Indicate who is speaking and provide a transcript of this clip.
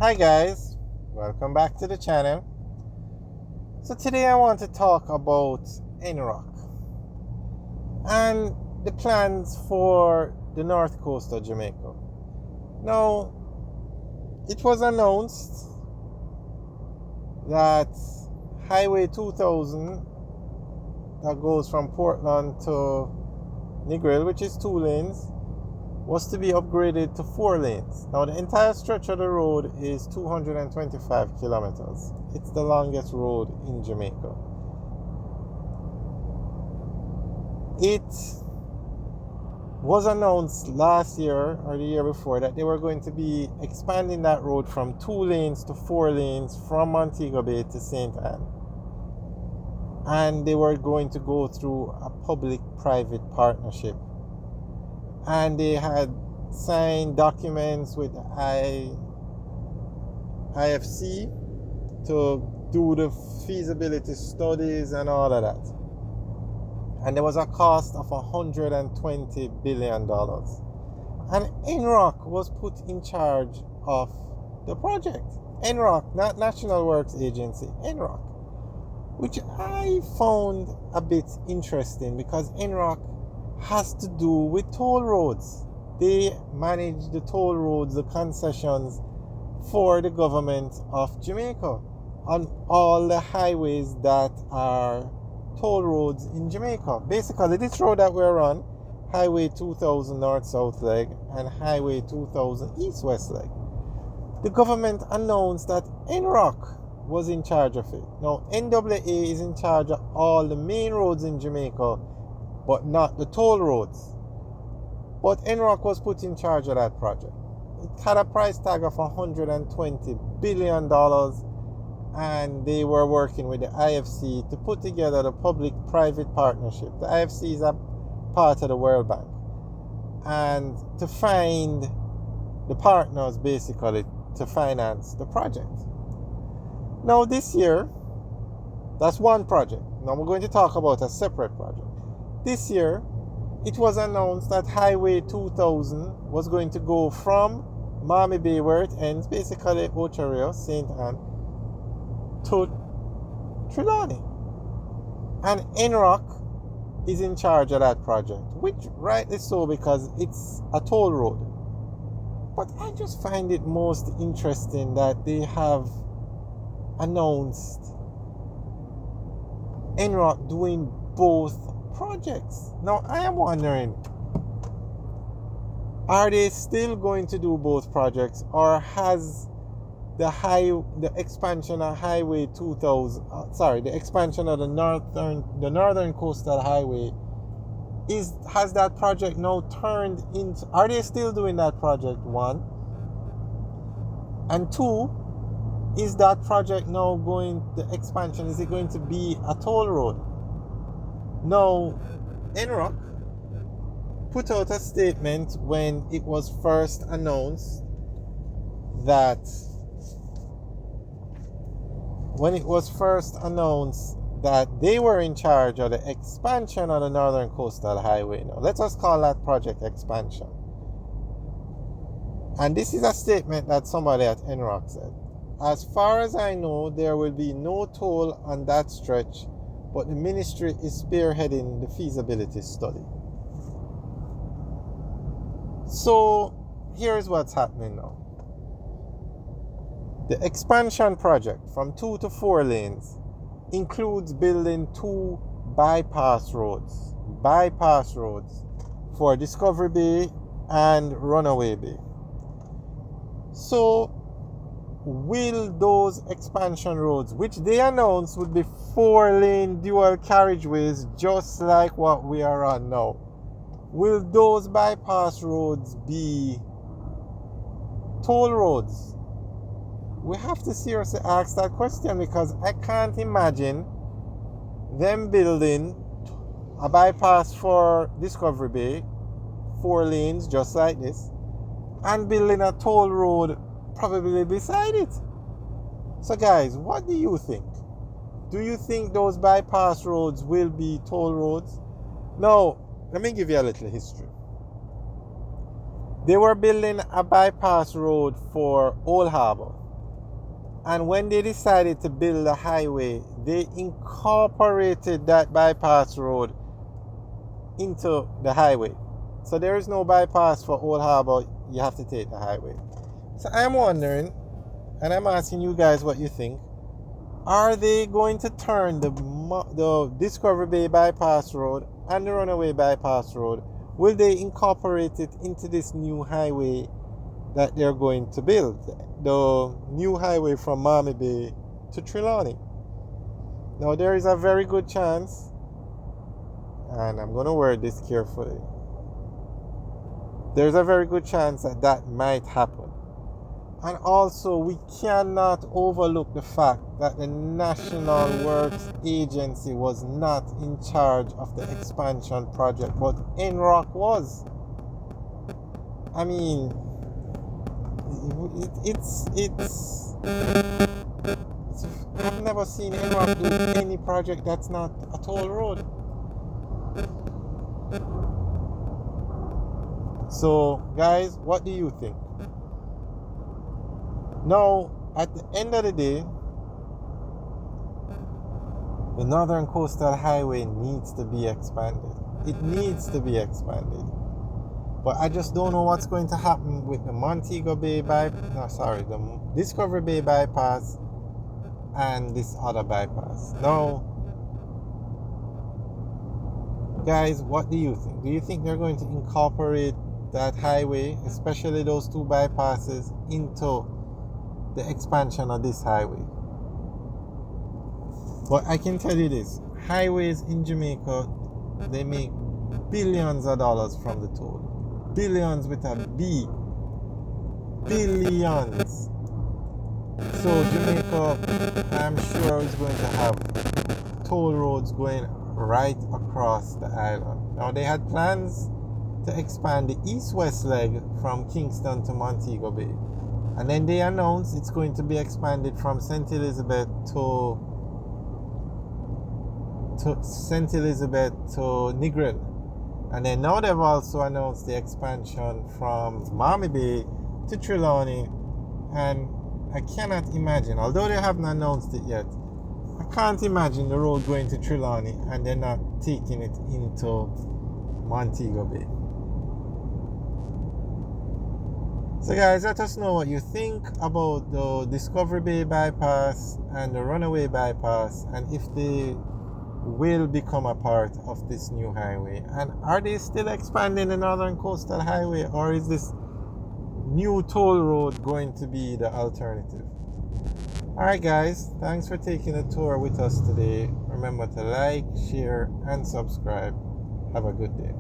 Speaker 1: Hi guys, welcome back to the channel. So today I want to talk about NROC and the plans for the north coast of Jamaica. Now, it was announced that Highway 2000 that goes from Portland to Negril, which is 2 lanes, was to be upgraded to 4 lanes. Now the entire stretch of the road is 225 kilometers. It's the longest road in Jamaica. It was announced last year or the year before that they were going to be expanding that road from 2 lanes to 4 lanes from Montego Bay to St. Ann. And they were going to go through a public-private partnership. And they had signed documents with the IFC to do the feasibility studies and all of that. And there was a cost of $120 billion. And NROC was put in charge of the project. NROC, not National Works Agency, NROC. Which I found a bit interesting because NROC has to do with toll roads. They manage the toll roads, the concessions for the government of Jamaica on all the highways that are toll roads in Jamaica. Basically, this road that we're on, Highway 2000 North-South leg and Highway 2000 East-West leg, the government announced that NROC was in charge of it. Now, NAA is in charge of all the main roads in Jamaica, but not the toll roads. But NROC was put in charge of that project. It had a price tag of $120 billion, and they were working with the IFC to put together the public-private partnership. The IFC is a part of the World Bank. And to find the partners, basically, to finance the project. Now, this year, that's one project. Now, we're going to talk about a separate project. This year, it was announced that Highway 2000 was going to go from Miami Bay, where it ends, basically Ocho St. Ann, to Trelawney. And NROC is in charge of that project, which rightly so because it's a toll road. But I just find it most interesting that they have announced NROC doing both projects. Now I am wondering, are they still going to do both projects, or has the expansion of Highway 2000 the expansion of the northern coastal highway has that project now turned into, are they still doing that project, one? And two, is that project now the expansion, is it going to be a toll road? Now, NROC put out a statement when it was first announced that they were in charge of the expansion of the Northern Coastal Highway. Now, let us call that project expansion. And this is a statement that somebody at NROC said. As far as I know, there will be no toll on that stretch, but the ministry is spearheading the feasibility study. So here's what's happening now. The expansion project from 2 to 4 lanes includes building 2 bypass roads for Discovery Bay and Runaway Bay. So will those expansion roads, which they announced would be 4-lane dual carriageways just like what we are on now, will those bypass roads be toll roads? We have to seriously ask that question, because I can't imagine them building a bypass for Discovery Bay, 4 lanes just like this, and building a toll road probably beside it. So guys, what do you think? Do you think those bypass roads will be toll roads? Now, let me give you a little history. They were building a bypass road for Old Harbour. And when they decided to build a highway, they incorporated that bypass road into the highway. So there is no bypass for Old Harbor. You have to take the highway. So I'm wondering, and I'm asking you guys what you think. Are they going to turn the Discovery Bay bypass road and the Runaway bypass road? Will they incorporate it into this new highway that they're going to build? The new highway from Miami Bay to Trelawney. Now there is a very good chance, and I'm going to word this carefully, there's a very good chance that that might happen. And also, we cannot overlook the fact that the National Works Agency was not in charge of the expansion project, but NROC was. I mean, I've never seen NROC do any project that's not a toll road. So, guys, what do you think? Now, at the end of the day, the Northern Coastal Highway needs to be expanded. It needs to be expanded. But I just don't know what's going to happen with the the Discovery Bay bypass and this other bypass. Now, guys, what do you think? Do you think they're going to incorporate that highway, especially those two bypasses, into the expansion of this highway? But I can tell you this, highways in Jamaica, they make billions of dollars from the toll. Billions with a B. Billions. So Jamaica, I'm sure, is going to have toll roads going right across the island. Now they had plans to expand the east-west leg from Kingston to Montego Bay. And then they announced it's going to be expanded from St. Elizabeth to Negrin. And then now they've also announced the expansion from Miami Bay to Trelawney. And I cannot imagine, although they haven't announced it yet, I can't imagine the road going to Trelawney and they're not taking it into Montego Bay. So guys, let us know what you think about the Discovery Bay bypass and the Runaway bypass, and if they will become a part of this new highway. And are they still expanding the Northern Coastal Highway, or is this new toll road going to be the alternative? Alright guys, thanks for taking a tour with us today. Remember to like, share, and subscribe. Have a good day.